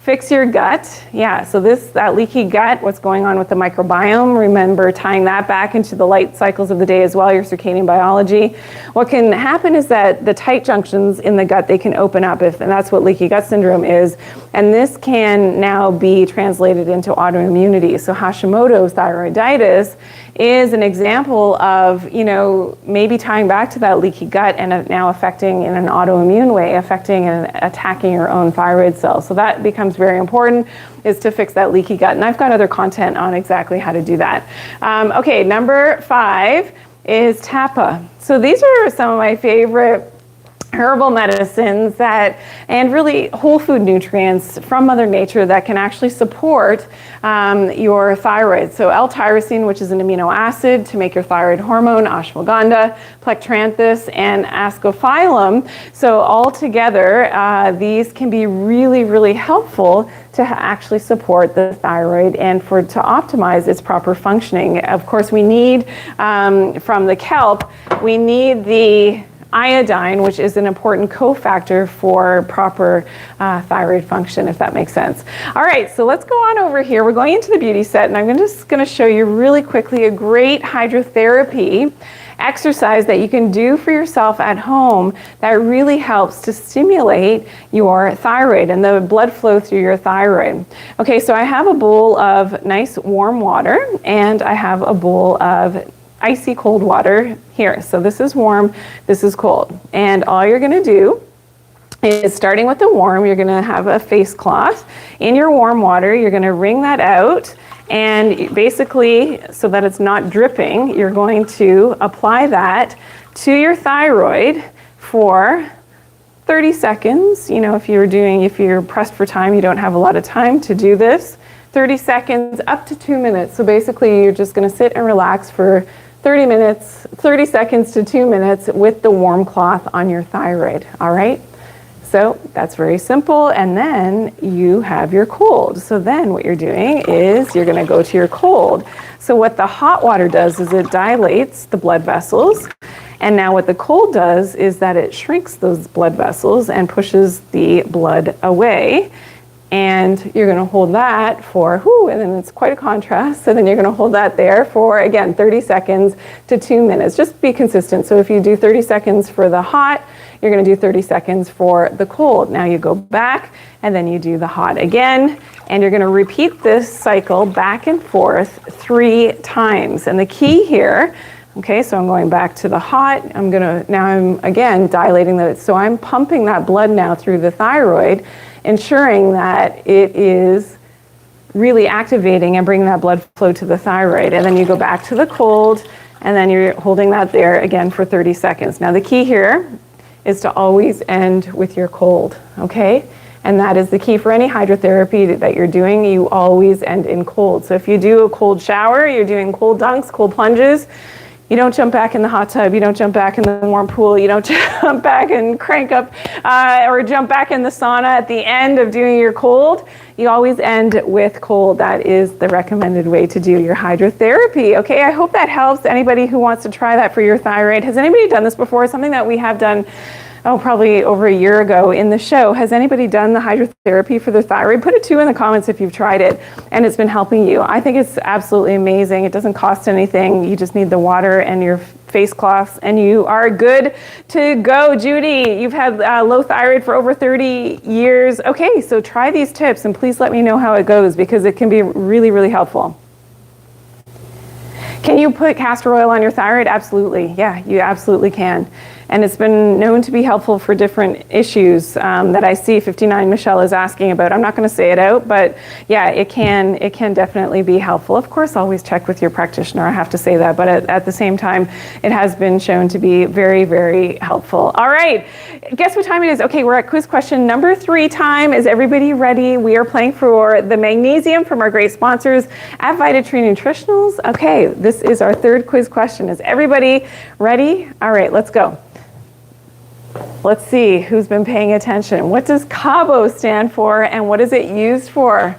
fix your gut. Yeah, so that leaky gut, what's going on with the microbiome, remember tying that back into the light cycles of the day as well, your circadian biology. What can happen is that the tight junctions in the gut, they can open up, and that's what leaky gut syndrome is. And this can now be translated into autoimmunity. So Hashimoto's thyroiditis is an example of, maybe tying back to that leaky gut and now affecting in an autoimmune way, affecting and attacking your own thyroid cells. So that becomes very important, is to fix that leaky gut. And I've got other content on exactly how to do that. Okay, number 5 is Tapa. So these are some of my favorite herbal medicines and really whole food nutrients from Mother Nature that can actually support your thyroid. So L-tyrosine, which is an amino acid to make your thyroid hormone, ashwagandha, plectranthus, and ascophyllum. So all together, these can be really, really helpful to actually support the thyroid and to optimize its proper functioning. Of course, we need, from the kelp, we need the iodine, which is an important cofactor for proper thyroid function, if that makes sense. All right, so let's go on over here. We're going into the beauty set, and I'm just going to show you really quickly a great hydrotherapy exercise that you can do for yourself at home that really helps to stimulate your thyroid and the blood flow through your thyroid. Okay, so I have a bowl of nice warm water, and I have a bowl of icy cold water here. So this is warm, this is cold. And all you're gonna do is, starting with the warm, you're gonna have a face cloth. In your warm water, you're gonna wring that out, and basically, so that it's not dripping, you're going to apply that to your thyroid for 30 seconds. If you're pressed for time, you don't have a lot of time to do this. 30 seconds up to 2 minutes. So basically, you're just gonna sit and relax for 30 seconds to 2 minutes with the warm cloth on your thyroid, all right? So that's very simple, and then you have your cold. So then what you're doing is you're gonna go to your cold. So what the hot water does is it dilates the blood vessels, and now what the cold does is that it shrinks those blood vessels and pushes the blood away. And you're gonna hold that for, and then it's quite a contrast. So then you're gonna hold that there for, again, 30 seconds to 2 minutes. Just be consistent. So if you do 30 seconds for the hot, you're gonna do 30 seconds for the cold. Now you go back, and then you do the hot again, and you're gonna repeat this cycle back and forth 3 times. And the key here, okay, so I'm going back to the hot. Now I'm again dilating so I'm pumping that blood now through the thyroid, ensuring that it is really activating and bringing that blood flow to the thyroid. And then you go back to the cold, and then you're holding that there again for 30 seconds. Now the key here is to always end with your cold, okay? And that is the key for any hydrotherapy that you're doing. You always end in cold. So if you do a cold shower, you're doing cold dunks, cold plunges, you don't jump back in the hot tub, you don't jump back in the warm pool, you don't jump back and crank up or jump back in the sauna at the end of doing your cold. You always end with cold. That is the recommended way to do your hydrotherapy. Okay, I hope that helps anybody who wants to try that for your thyroid. Has anybody done this before? Something that we have done probably over a year ago in the show. Has anybody done the hydrotherapy for their thyroid? Put a 2 in the comments if you've tried it and it's been helping you. I think it's absolutely amazing. It doesn't cost anything. You just need the water and your face cloths and you are good to go. Judy, you've had low thyroid for over 30 years. Okay, so try these tips and please let me know how it goes because it can be really, really helpful. Can you put castor oil on your thyroid? Absolutely. Yeah, you absolutely can. And it's been known to be helpful for different issues that I see 59 Michelle is asking about. I'm not going to say it out, but yeah, it can definitely be helpful. Of course, always check with your practitioner. I have to say that, but at the same time, it has been shown to be very, very helpful. All right, guess what time it is? Okay, we're at quiz question number 3 time. Is everybody ready? We are playing for the magnesium from our great sponsors at VitaTree Nutritionals. Okay, this is our 3rd quiz question. Is everybody ready? All right, let's go. Let's see who's been paying attention. What does Cabo stand for and what is it used for?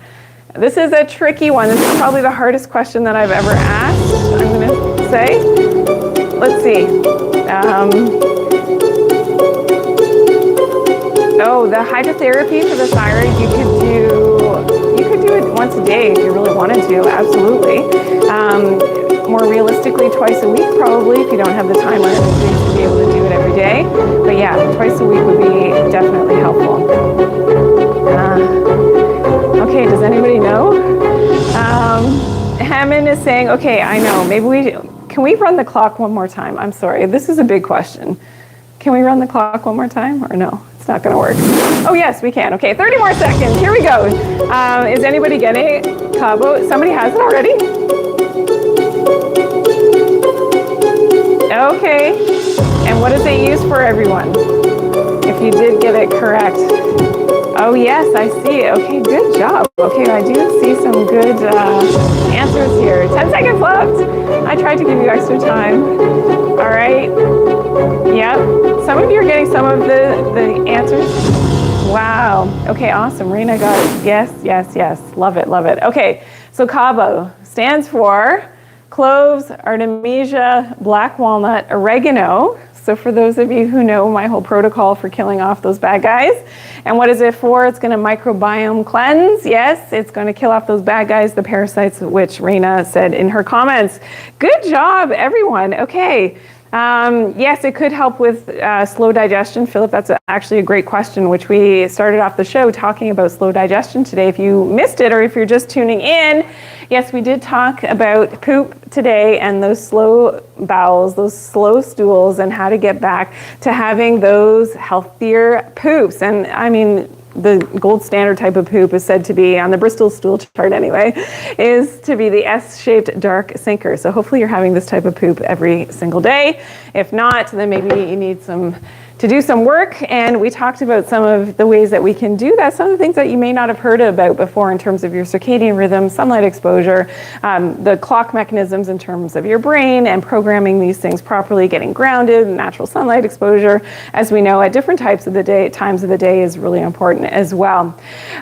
This is a tricky one. This is probably the hardest question that I've ever asked, I'm going to say. Let's see. The hydrotherapy for the thyroid, you could do it once a day if you really wanted to, absolutely. More realistically, twice a week probably if you don't have the time or energy to be able to do it every day. But yeah, twice a week would be definitely helpful. Okay, does anybody know? Hammond is saying, okay, I know. Can we run the clock one more time? I'm sorry, this is a big question. Can we run the clock one more time or no? It's not going to work. Oh yes, we can. Okay, 30 more seconds. Here we go. Is anybody getting it? Cabo? Somebody has it already? Okay. And what is it used for, everyone? If you did get it correct. Oh yes, I see it. Okay, good job. Okay, I do see some good answers here. 10 seconds left. I tried to give you extra time. All right. Yep. Some of you are getting some of the answers. Wow. Okay, awesome. Raina got it. Yes, yes, yes. Love it, love it. Okay, so Cabo stands for cloves, artemisia, black walnut, oregano. So for those of you who know my whole protocol for killing off those bad guys. And what is it for? It's going to microbiome cleanse. Yes, it's going to kill off those bad guys, the parasites, which Raina said in her comments. Good job, everyone. Okay. Yes, it could help with slow digestion. Philip, that's actually a great question, which we started off the show talking about slow digestion today. If you missed it or if you're just tuning in, yes, we did talk about poop today and those slow bowels, those slow stools, and how to get back to having those healthier poops. And I mean, the gold standard type of poop is said to be, on the Bristol stool chart anyway, is to be the S-shaped dark sinker. So hopefully you're having this type of poop every single day. If not, then maybe you need to do some work, and we talked about some of the ways that we can do that, some of the things that you may not have heard about before in terms of your circadian rhythm, sunlight exposure, the clock mechanisms in terms of your brain and programming these things properly, getting grounded, natural sunlight exposure, as we know, at different times of the day is really important as well.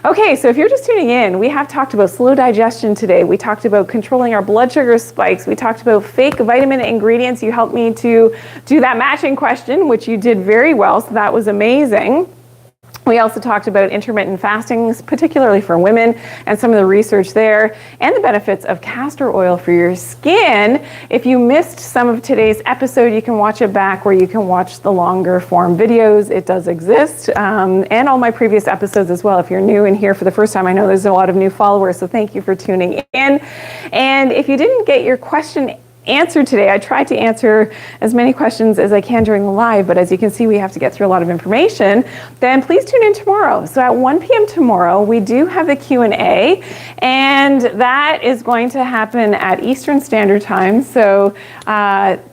Okay, so if you're just tuning in, we have talked about slow digestion today. We talked about controlling our blood sugar spikes. We talked about fake vitamin ingredients. You helped me to do that matching question, which you did very well, so that was amazing. We also talked about intermittent fasting, particularly for women, and some of the research there, and the benefits of castor oil for your skin. If you missed some of today's episode, you can watch it back where you can watch the longer form videos. It does exist, and all my previous episodes as well. If you're new and here for the first time, I know there's a lot of new followers, so thank you for tuning in. And if you didn't get your question answered today. I tried to answer as many questions as I can during the live, but as you can see, we have to get through a lot of information. Then please tune in tomorrow. So at 1 p.m. tomorrow, we do have the Q&A, and that is going to happen at Eastern Standard Time. So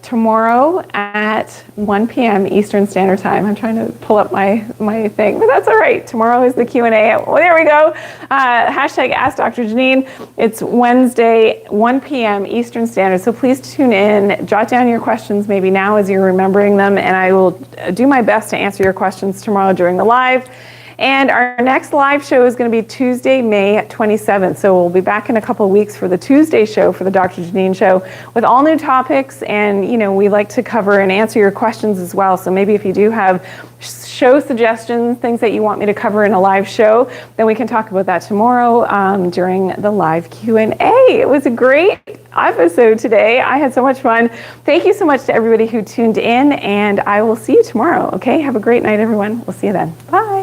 tomorrow at 1 p.m. Eastern Standard Time. I'm trying to pull up my thing, but that's all right. Tomorrow is the Q&A. Oh, there we go. Hashtag Ask Dr. Janine. It's Wednesday, 1 p.m. Eastern Standard. So please tune in. Jot down your questions maybe now as you're remembering them, and I will do my best to answer your questions tomorrow during the live. And our next live show is going to be Tuesday, May 27th. So we'll be back in a couple of weeks for the Tuesday show for the Dr. Janine Show with all new topics. And, you know, we like to cover and answer your questions as well. So maybe if you do have show suggestions, things that you want me to cover in a live show, then we can talk about that tomorrow during the live Q&A. It was a great episode today. I had so much fun. Thank you so much to everybody who tuned in, and I will see you tomorrow. Okay, have a great night, everyone. We'll see you then. Bye.